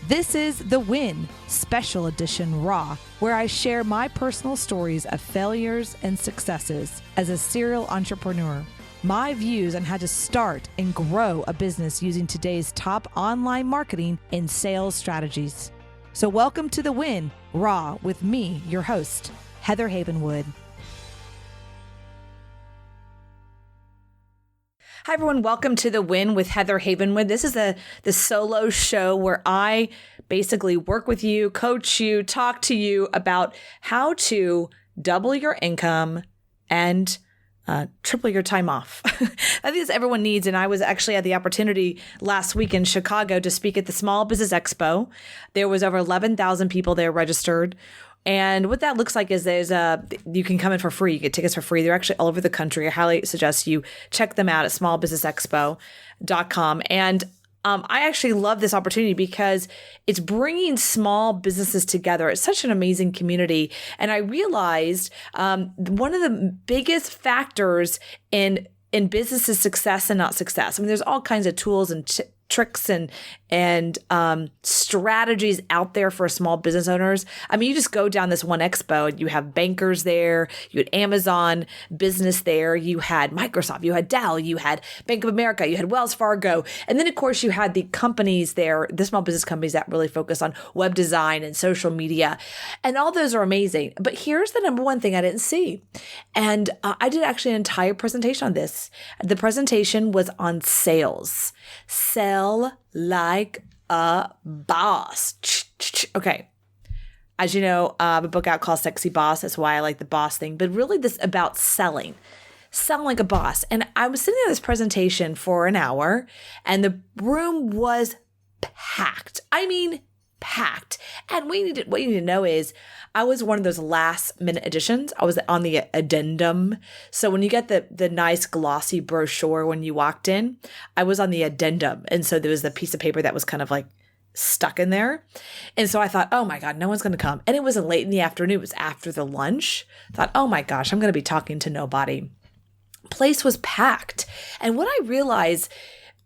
This is The Win, Special Edition Raw, where I share my personal stories of failures and successes as a serial entrepreneur. My views on how to start and grow a business using today's top online marketing and sales strategies. So welcome to The Win, Raw, with me, your host, Heather Havenwood. Hi, everyone. Welcome to The Win with Heather Havenwood. This is the solo show where I basically work with you, coach you, talk to you about how to double your income and triple your time off. I think everyone needs. And I was actually had the opportunity last week in Chicago to speak at the Small Biz Expo. There was over 11,000 people there registered. And what that looks like is you can come in for free. You get tickets for free. They're actually all over the country. I highly suggest you check them out at smallbusinessexpo.com. And I actually love this opportunity because it's bringing small businesses together. It's such an amazing community. And I realized one of the biggest factors in business's success and not success. I mean, there's all kinds of tools and tricks and strategies out there for small business owners. I mean, you just go down this one expo and you have bankers there, you had Amazon business there, you had Microsoft, you had Dell, you had Bank of America, you had Wells Fargo. And then of course you had the companies there, the small business companies that really focus on web design and social media. And all those are amazing. But here's the number one thing I didn't see. And I did actually an entire presentation on this. The presentation was on sales. Sell like a boss. Okay. As you know, I have a book out called Sexy Boss. That's why I like the boss thing. But really this about selling like a boss. And I was sitting at this presentation for an hour and the room was packed. I mean, packed. And what you need to know is I was one of those last minute additions. I was on the addendum. So when you get the nice glossy brochure when you walked in, I was on the addendum. And so there was the piece of paper that was kind of like stuck in there. And so I thought, oh my God, no one's going to come. And it wasn't late in the afternoon. It was after the lunch. I thought, oh my gosh, I'm going to be talking to nobody. Place was packed. And what I realized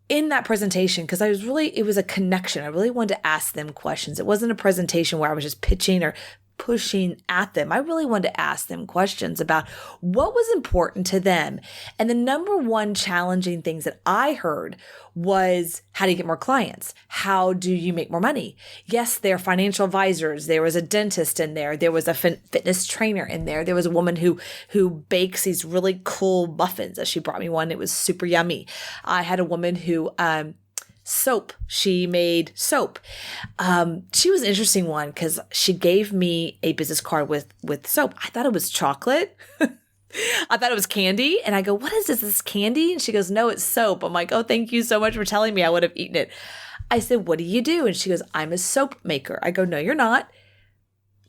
in that presentation, because it was a connection. I really wanted to ask them questions. It wasn't a presentation where I was just pitching or pushing at them. I really wanted to ask them questions about what was important to them. And the number one challenging things that I heard was, how do you get more clients? How do you make more money? Yes, they're financial advisors. There was a dentist in there. There was a fitness trainer in there. There was a woman who bakes these really cool muffins. She brought me one. It was super yummy. I had a woman who, soap. She made soap. She was an interesting one because she gave me a business card with soap. I thought it was chocolate. I thought it was candy. And I go, what is this? Is this candy? And she goes, no, it's soap. I'm like, oh, thank you so much for telling me. I would have eaten it. I said, what do you do? And she goes, I'm a soap maker. I go, no, you're not.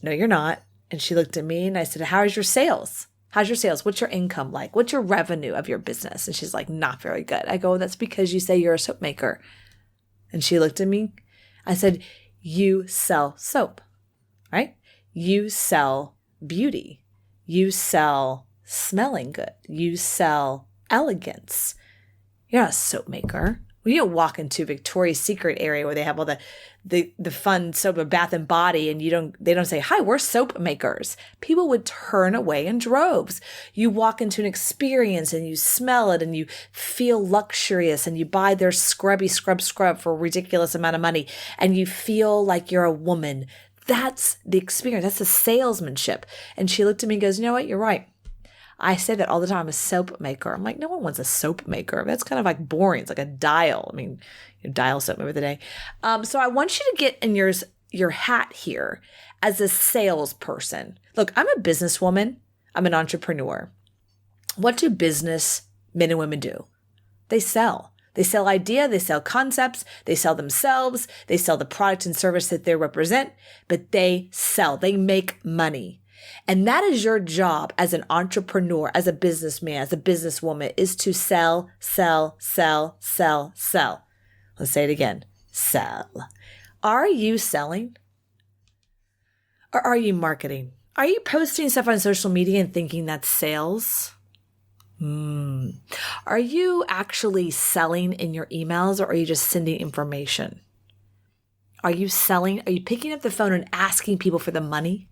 No, you're not. And she looked at me and I said, how's your sales? How's your sales? What's your income like? What's your revenue of your business? And she's like, not very good. I go, that's because you say you're a soap maker. And she looked at me. I said, you sell soap, right? You sell beauty. You sell smelling good. You sell elegance. You're not a soap maker. Well, you don't walk into Victoria's Secret area where they have all the fun soap of Bath and Body and they don't say, hi, we're soap makers. People would turn away in droves. You walk into an experience and you smell it and you feel luxurious and you buy their scrubby scrub for a ridiculous amount of money and you feel like you're a woman. That's the experience. That's the salesmanship. And she looked at me and goes, you know what? You're right. I say that all the time, a soap maker. I'm like, no one wants a soap maker. That's kind of like boring. It's like a dial. I mean, you dial soap over the day. So I want you to get in your hat here as a salesperson. Look, I'm a businesswoman. I'm an entrepreneur. What do business men and women do? They sell. They sell idea. They sell concepts. They sell themselves. They sell the product and service that they represent, but they sell. They make money. And that is your job as an entrepreneur, as a businessman, as a businesswoman, is to sell, sell, sell, sell, sell. Let's say it again. Sell. Are you selling? Or are you marketing? Are you posting stuff on social media and thinking that's sales? Are you actually selling in your emails or are you just sending information? Are you selling? Are you picking up the phone and asking people for the money?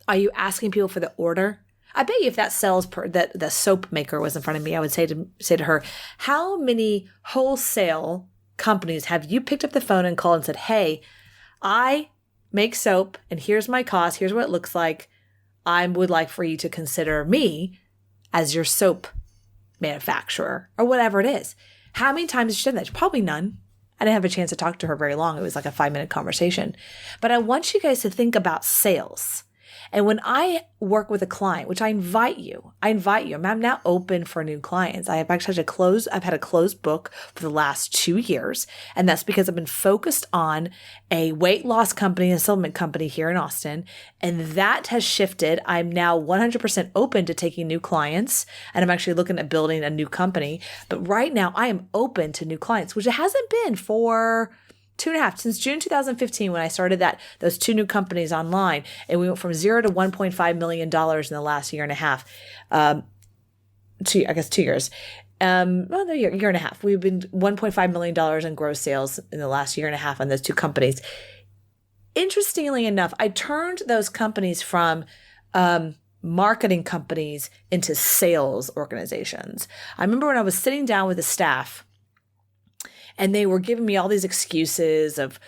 Are you asking people for the order? I bet you if that that the soap maker was in front of me, I would say to her, how many wholesale companies have you picked up the phone and called and said, hey, I make soap and here's my cost. Here's what it looks like. I would like for you to consider me as your soap manufacturer or whatever it is. How many times has she done that? Probably none. I didn't have a chance to talk to her very long. It was like a 5-minute conversation. But I want you guys to think about sales. And when I work with a client, which I invite you, I'm now open for new clients. I've had a closed book for the last 2 years. And that's because I've been focused on a weight loss company, a supplement company here in Austin. And that has shifted. I'm now 100% open to taking new clients. And I'm actually looking at building a new company. But right now I am open to new clients, which it hasn't been for 2.5 since June 2015 when I started those 2 new companies online, and we went from 0 to $1.5 million in the last year and a half. 2 years. Year and a half. We've been $1.5 million in gross sales in the last year and a half on those 2 companies. Interestingly enough, I turned those companies from marketing companies into sales organizations. I remember when I was sitting down with the staff, and they were giving me all these excuses of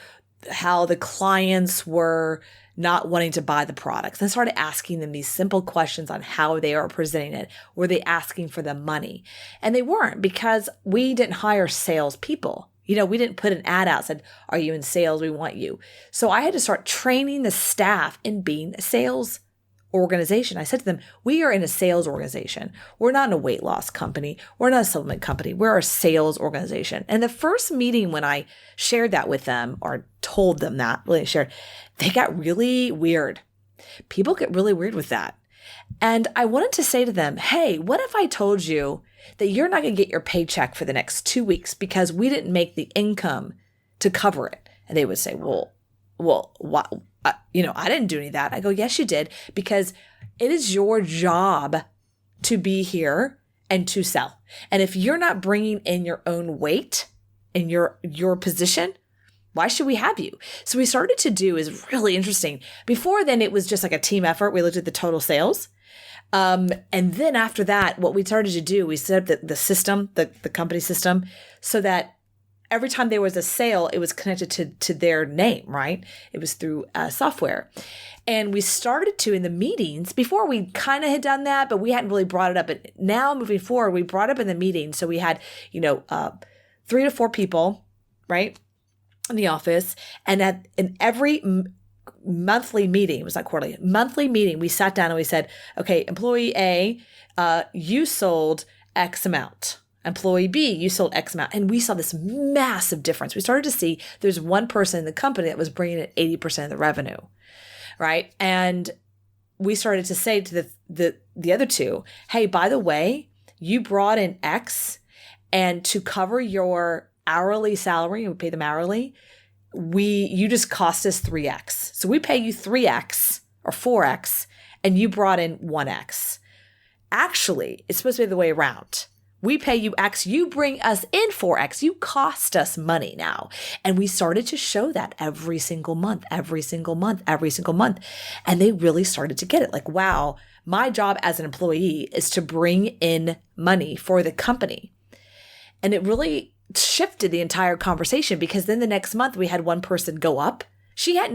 how the clients were not wanting to buy the products. And I started asking them these simple questions on how they are presenting it. Were they asking for the money? And they weren't, because we didn't hire salespeople. We didn't put an ad out that said, are you in sales? We want you. So I had to start training the staff in being a sales organization. I said to them, we are in a sales organization. We're not in a weight loss company. We're not a supplement company. We're a sales organization. And the first meeting when I shared that with them, or told them that, they got really weird. People get really weird with that. And I wanted to say to them, hey, what if I told you that you're not going to get your paycheck for the next 2 weeks because we didn't make the income to cover it? And they would say, well, what? I didn't do any of that. I go, yes, you did, because it is your job to be here and to sell. And if you're not bringing in your own weight in your position, why should we have you? So we started to do is really interesting. Before then, it was just like a team effort. We looked at the total sales. And then after that, what we started to do, we set up the system, the company system, so that every time there was a sale, it was connected to their name, right? It was through software. And we started to, in the meetings, before we kind of had done that, but we hadn't really brought it up. But now moving forward, we brought it up in the meeting. So we had, 3 to 4 people, right, in the office. And in every monthly meeting, it was not quarterly, monthly meeting, we sat down and we said, okay, employee A, you sold X amount. Employee B, you sold X amount. And we saw this massive difference. We started to see there's one person in the company that was bringing in 80% of the revenue, right? And we started to say to the other 2, hey, by the way, you brought in X, and to cover your hourly salary, we pay them hourly, you just cost us 3X. So we pay you 3X or 4X, and you brought in 1X. Actually, it's supposed to be the way around. We pay you X, you bring us in 4X, you cost us money now. And we started to show that every single month. And they really started to get it. Like, wow, my job as an employee is to bring in money for the company. And it really shifted the entire conversation, because then the next month we had one person go up. She had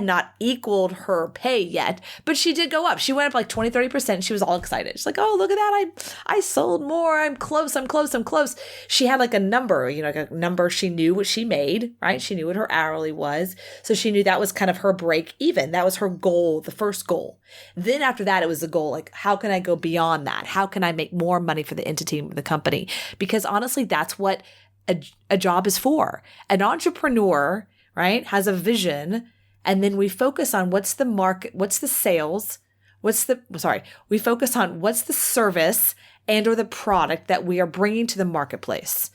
not equaled her pay yet, but she did go up. She went up like 20, 30%. She was all excited. She's like, oh, look at that. I sold more. I'm close. She had like a number, like a number. She knew what she made, right? She knew what her hourly was. So she knew that was kind of her break even. That was her goal, the first goal. Then after that, it was the goal. Like, how can I go beyond that? How can I make more money for the entity, the company? Because honestly, that's what a job is for. An entrepreneur, right, has a vision, and then we focus on what's the market, what's the sales, we focus on what's the service and or the product that we are bringing to the marketplace,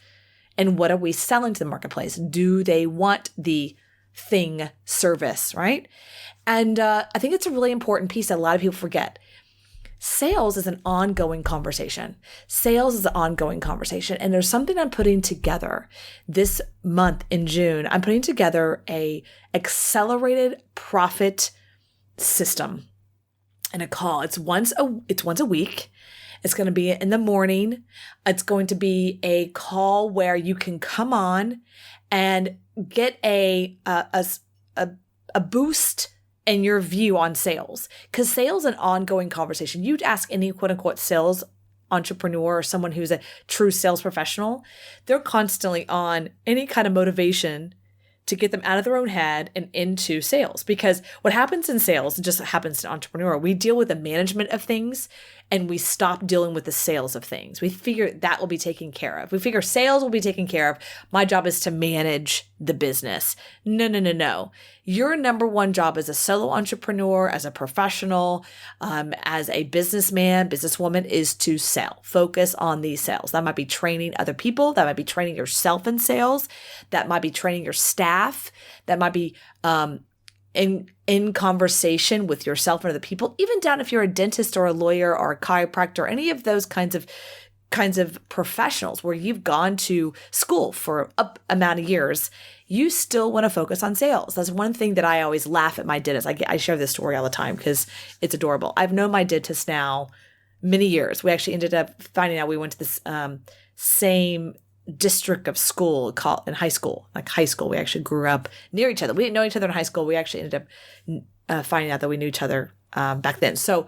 and what are we selling to the marketplace? Do they want the thing, service, right? And I think it's a really important piece that a lot of people forget. Sales is an ongoing conversation. Sales is an ongoing conversation. And there's something I'm putting together this month in June. I'm putting together a accelerated profit system and a call. It's once a week. It's going to be in the morning. It's going to be a call where you can come on and get a boost in your view on sales, because sales is an ongoing conversation. You'd ask any quote unquote sales entrepreneur or someone who's a true sales professional, they're constantly on any kind of motivation to get them out of their own head and into sales. Because what happens in sales, it just happens to an entrepreneur. We deal with the management of things and we stop dealing with the sales of things. We figure that will be taken care of. We figure sales will be taken care of. My job is to manage the business. No. Your number one job as a solo entrepreneur, as a professional, as a businessman, businesswoman is to sell. Focus on these sales. That might be training other people. That might be training yourself in sales. That might be training your staff. That might be in conversation with yourself and other people, even down if you're a dentist or a lawyer or a chiropractor, or any of those kinds of professionals where you've gone to school for up amount of years, you still want to focus on sales. That's one thing that I always laugh at my dentist. I share this story all the time because it's adorable. I've known my dentist now many years. We actually ended up finding out we went to this same district of school in high school. We actually grew up near each other. We didn't know each other in high school. We actually ended up finding out that we knew each other back then. So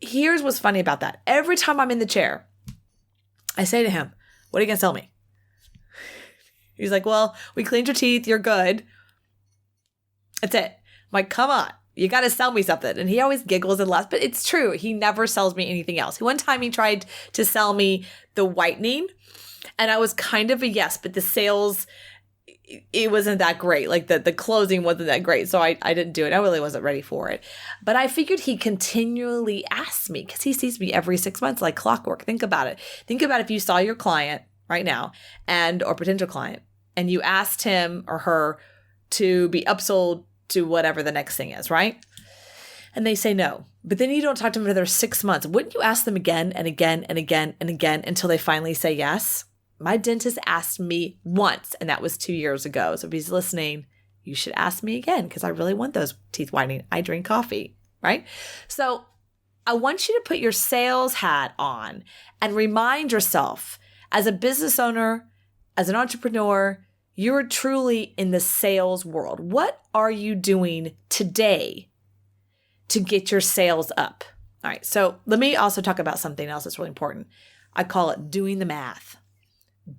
here's what's funny about that. Every time I'm in the chair, I say to him, "What are you going to sell me?" He's like, "Well, we cleaned your teeth. You're good. That's it." I'm like, "Come on. You got to sell me something." And he always giggles and laughs, but it's true. He never sells me anything else. One time he tried to sell me the whitening, and I was kind of a yes, but the sales, it wasn't that great. Like the closing wasn't that great. So I didn't do it. I really wasn't ready for it. But I figured he continually asks me because he sees me every 6 months like clockwork. Think about it. Think about if you saw your client right now or potential client, and you asked him or her to be upsold to whatever the next thing is, right? And they say no. But then you don't talk to them for another 6 months. Wouldn't you ask them again and again and again and again until they finally say yes? My dentist asked me once, and that was 2 years ago. So if he's listening, you should ask me again because I really want those teeth whitening. I drink coffee, right? So I want you to put your sales hat on and remind yourself as a business owner, as an entrepreneur, you're truly in the sales world. What are you doing today to get your sales up? All right. So let me also talk about something else that's really important. I call it doing the math.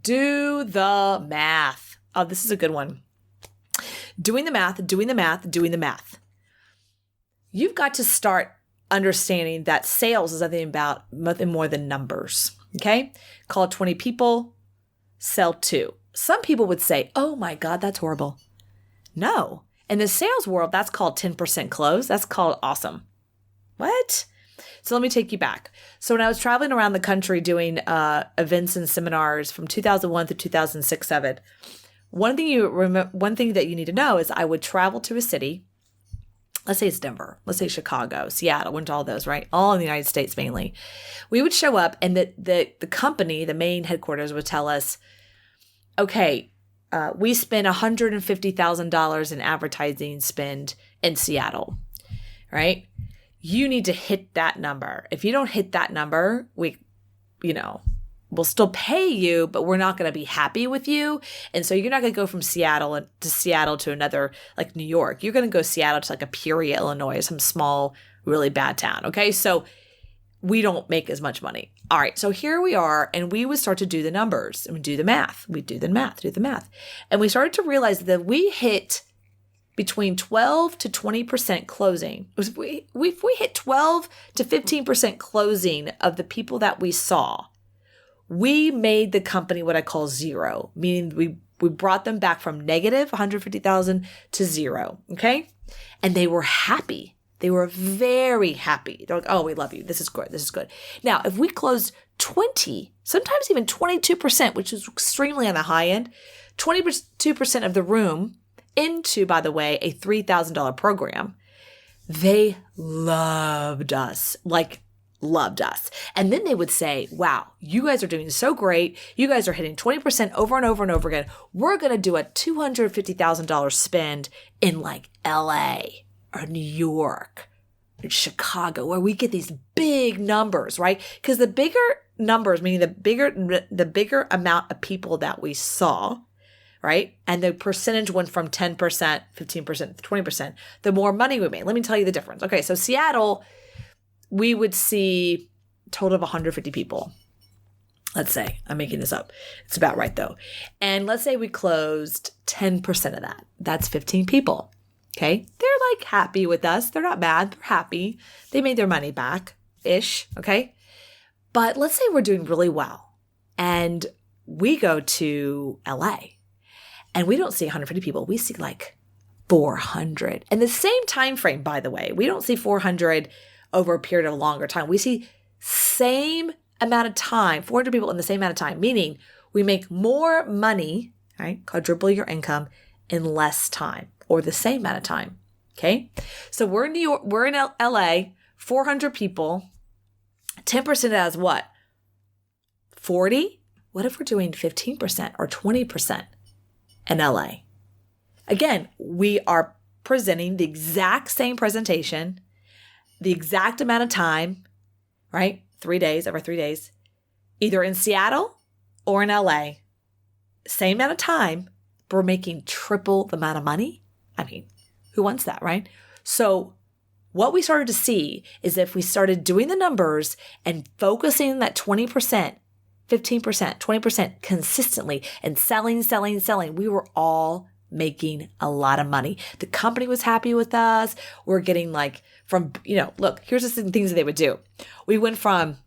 Do the math. Oh, this is a good one. Doing the math, doing the math, doing the math. You've got to start understanding that sales is nothing more than numbers. Okay? Call 20 people, sell 2. Some people would say, "Oh my God, that's horrible." No. In the sales world, that's called 10% close. That's called awesome. What? So let me take you back. So when I was traveling around the country doing events and seminars from 2001 to 2006-07, one thing that you need to know is I would travel to a city. Let's say it's Denver. Let's say Chicago, Seattle. Went to all those, right? All in the United States mainly. We would show up, and the company, the main headquarters, would tell us, "Okay, we spent $150,000 in advertising spend in Seattle, right? You need to hit that number. If you don't hit that number, we'll still pay you, but we're not going to be happy with you. And so you're not going to go from Seattle to another, like New York. You're going to go Seattle to like a Peoria, Illinois, some small, really bad town. Okay. So we don't make as much money. All right. So here we are. And we would start to do the numbers and we do the math. We do the math. And we started to realize that we hit between 12 to 20% closing. If we hit 12 to 15% closing of the people that we saw, we made the company what I call zero, meaning we brought them back from negative 150,000 to zero. Okay. And they were happy. They were very happy. They're like, "Oh, we love you. This is good. This is good." Now, if we closed 20, sometimes even 22%, which is extremely on the high end, 22% of the room into, by the way, a $3,000 program, they loved us. Like loved us. And then they would say, wow, you guys are doing so great. You guys are hitting 20% over and over and over again. We're going to do a $250,000 spend in like LA or New York or Chicago, where we get these big numbers, right? Because the bigger numbers, meaning the bigger amount of people that we saw, right? And the percentage went from 10%, 15%, 20%, the more money we made. Let me tell you the difference. Okay, so Seattle, we would see a total of 150 people. Let's say, I'm making this up. It's about right though. And let's say we closed 10% of that. That's 15 people. Okay. They're like happy with us. They're not mad. They're happy. They made their money back-ish. Okay. But let's say we're doing really well and we go to LA and we don't see 150 people. We see like 400. And the same time frame, by the way, we don't see 400 over a period of a longer time. We see same amount of time, 400 people in the same amount of time, meaning we make more money, right? Quadruple your income in less time or the same amount of time. Okay. So we're in New York, we're in LA, 400 people, 10% of that is what? 40? What if we're doing 15% or 20% in LA? Again, we are presenting the exact same presentation, the exact amount of time, right? 3 days, over 3 days, either in Seattle or in LA, same amount of time, but we're making triple the amount of money. I mean, who wants that, right? So what we started to see is if we started doing the numbers and focusing that 20%, 15%, 20% consistently and selling, we were all making a lot of money. The company was happy with us. We're getting like from, look, here's the things that they would do. We went from,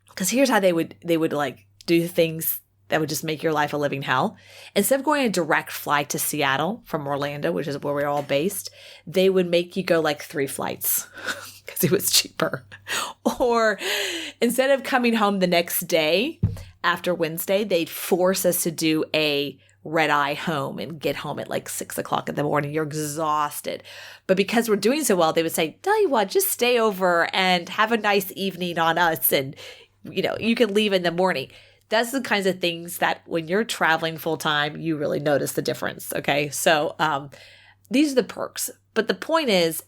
because here's how they would like do things that would just make your life a living hell. Instead of going a direct flight to Seattle from Orlando, which is where we're all based, they would make you go like 3 flights because it was cheaper. Or instead of coming home the next day after Wednesday, they'd force us to do a red eye home and get home at like 6 o'clock in the morning. You're exhausted. But because we're doing so well, they would say, tell you what, just stay over and have a nice evening on us. And, you can leave in the morning. That's the kinds of things that when you're traveling full time, you really notice the difference. Okay. So, these are the perks. But the point is,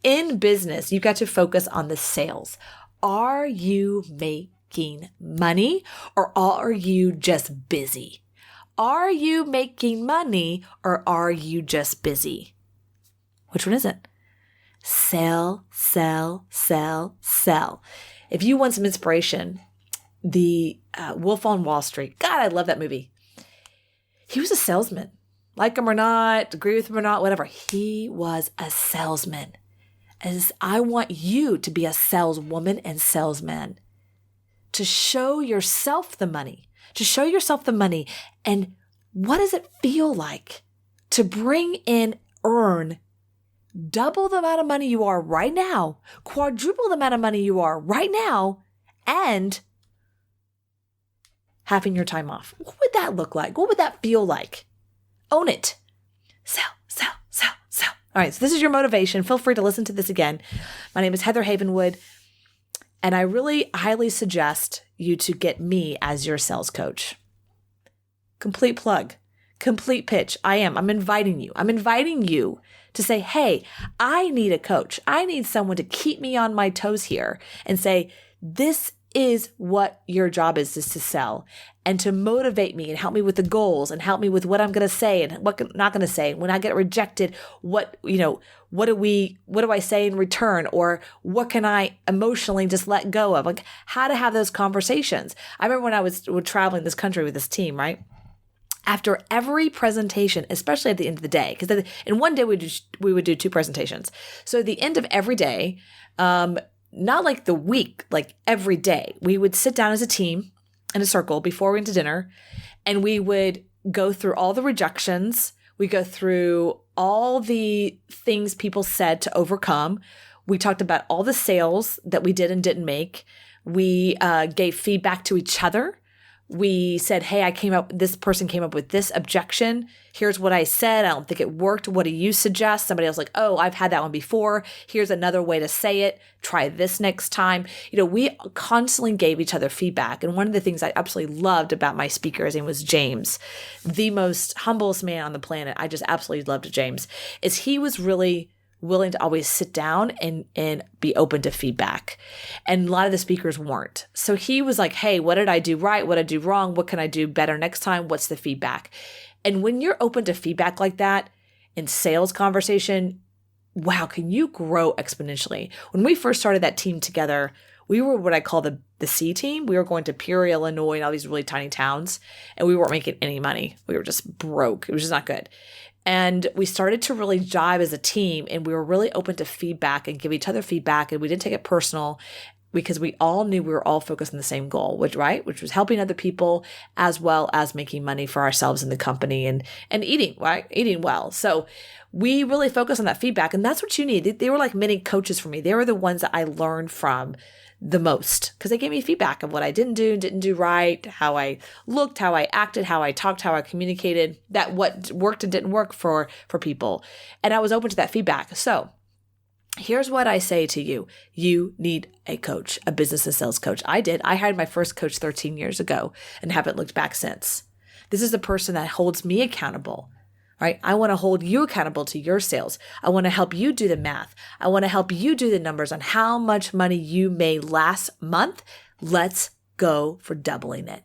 in business, you got to focus on the sales. Are you making money or are you just busy? Are you making money or are you just busy? Which one is it? Sell, sell, sell, sell. If you want some inspiration, the Wolf on Wall Street. God, I love that movie. He was a salesman. Like him or not, agree with him or not, whatever. He was a salesman. As I want you to be a saleswoman and salesman. To show yourself the money. To show yourself the money. And what does it feel like to bring in, earn double the amount of money you are right now, quadruple the amount of money you are right now, and having your time off? What would that look like? What would that feel like? Own it. Sell, sell, sell, sell. All right, so this is your motivation. Feel free to listen to this again. My name is Heather Havenwood, and I really highly suggest you to get me as your sales coach. Complete plug, complete pitch. I'm inviting you. I'm inviting you to say, hey, I need a coach. I need someone to keep me on my toes here and say, this is what your job is to sell, and to motivate me and help me with the goals and help me with what I'm going to say and what I'm not going to say. When I get rejected, what do I say in return, or what can I emotionally just let go of? Like how to have those conversations. I remember when I was traveling this country with this team, right? After every presentation, especially at the end of the day, because in one day we would do 2 presentations. So at the end of every day, not like the week, like every day, we would sit down as a team in a circle before we went to dinner, and we would go through all the rejections. We go through all the things people said to overcome. We talked about all the sales that we did and didn't make. We gave feedback to each other. we said, hey, this person came up with this objection. Here's what I said. I don't think it worked. What do you suggest? Somebody else like, oh, I've had that one before. Here's another way to say it. Try this next time. We constantly gave each other feedback. And one of the things I absolutely loved about my speaker, his name was James, the most humblest man on the planet. I just absolutely loved James, is he was really willing to always sit down and be open to feedback. And a lot of the speakers weren't. So he was like, hey, what did I do right? What did I do wrong? What can I do better next time? What's the feedback? And when you're open to feedback like that in sales conversation, wow, can you grow exponentially? When we first started that team together, we were what I call the C team. We were going to Peoria, Illinois, and all these really tiny towns, and we weren't making any money. We were just broke. It was just not good. And we started to really jive as a team, and we were really open to feedback and give each other feedback. And we didn't take it personal because we all knew we were all focused on the same goal, which was helping other people as well as making money for ourselves and the company and eating, right? Eating well. So we really focused on that feedback, and that's what you need. They were like mini coaches for me. They were the ones that I learned from the most because they gave me feedback of what I didn't do right, how I looked, how I acted, how I talked, how I communicated, that what worked and didn't work for people. And I was open to that feedback. So here's what I say to you. You need a coach, a business and sales coach. I did. I hired my first coach 13 years ago and haven't looked back since. This is the person that holds me accountable. Right? I want to hold you accountable to your sales. I want to help you do the math. I want to help you do the numbers on how much money you made last month. Let's go for doubling it.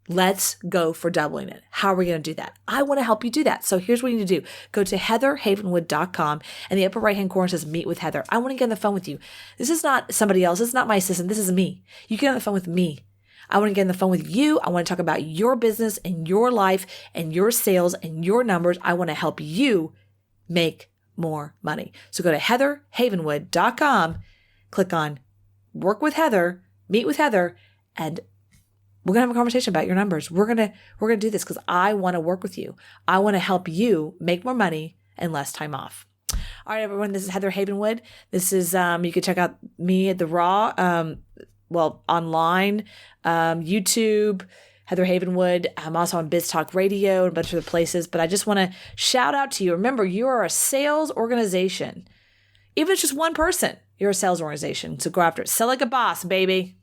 Let's go for doubling it. How are we going to do that? I want to help you do that. So here's what you need to do. Go to heatherhavenwood.com, and the upper right-hand corner says Meet with Heather. I want to get on the phone with you. This is not somebody else. This is not my assistant. This is me. You get on the phone with me. I want to get on the phone with you. I want to talk about your business and your life and your sales and your numbers. I want to help you make more money. So go to heatherhavenwood.com, click on Work with Heather, Meet with Heather, and we're going to have a conversation about your numbers. We're going to do this because I want to work with you. I want to help you make more money and less time off. All right, everyone, this is Heather Havenwood. This is, you can check out me at the Raw, online, YouTube, Heather Havenwood. I'm also on Biz Talk Radio and a bunch of other places, but I just want to shout out to you. Remember, you are a sales organization. Even if it's just one person, you're a sales organization. So go after it. Sell like a boss, baby.